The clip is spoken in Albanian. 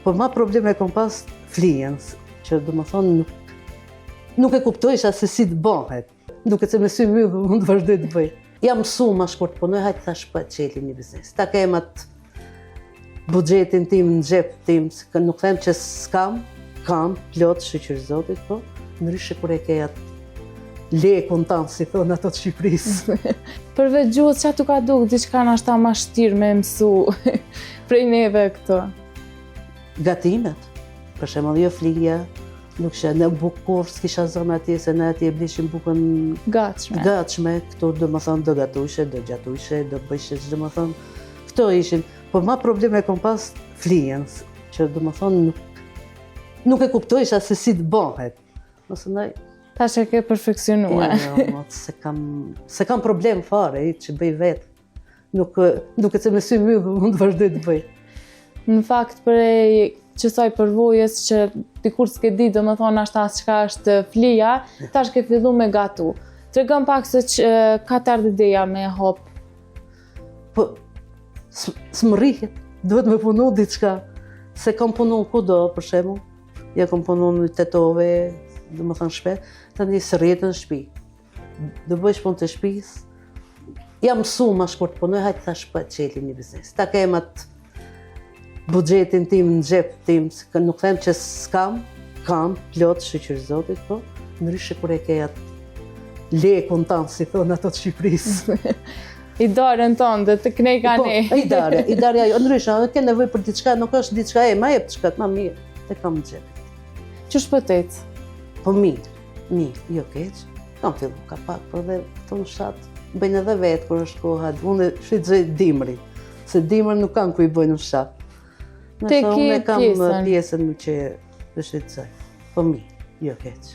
por ma probleme kom pas flijen, që do më thonë nuk e kuptojsha se si të bëhet. Duke se me sy mbyllur mund të vazhdoj të bëj. Jam mësu ma shkurt punoj, hajtë thash pa qeli një biznes. Ta kem atë buxhetin tim në xhep tim, nuk them që s'kam, kam plot shqyr zotit, po ndryshe kur e ke atë lekun tanë, si thonë ato të Shqipërisë. Përveç gjuhës, çfarë tu ka duk diçka nashta ma shtirë me mësu prej neve këto? Gatimet, për shembull jo flija, nuk isha në bukur, s'kisha zënë atje, se ne atje blishim bukën gatshme, këtu do më thonë do gatushe, do gjatushe, do bëjshe që do më thonë, këto ishin. Por ma probleme kom pas flijen, që do më thonë nuk e kuptojsha se si të bëhet. Ose ndaj, tash e ke perfeksionuar. Jo, se kam problem fare, që bëj vetë. Nuk e se me sy mbyllur mund të vazhdoj të bëj. Në fakt, prej qësoj përvojës që dikur s'ke di, do më thonë ashta çka është flija, tash ke fillu me gatu. Tregom pak se ka të ardhë ideja me hop. Po, s'më rrihet, duhet me punu diçka. Se kam punu kudo, për shembull. Ja kam punu në Tetove, do më thonë shpet, tani së rritë në shtëpi. Do bëjsh punë të shtëpisë. Jam mësu ma shkurt punoj, hajtë thash pa qeli një biznes. Ta kem atë buxhetin tim në xhep tim, nuk them që s'kam, kam plot shqyr zotit, po ndryshe kur e ke atë lekun tanë, si thonë ato të Shqipërisë. I darën tonë dhe të knejka ne. I darja jo, ndryshe, ke nevoj për diçka, nuk është diçka ma jep diçka ma mirë, te kam në xhep. Që shpëtet? Po mirë, jo keq. Kam fillu ka pak, por dhe këto në fshat, bëjnë edhe vetë kur është koha, unë shfrytëzoj dimrin, se dimrin nuk kam ku i bëjnë në fshat. Te ki unë kam pjesën që shfrytëzoj, po mirë, jo keq.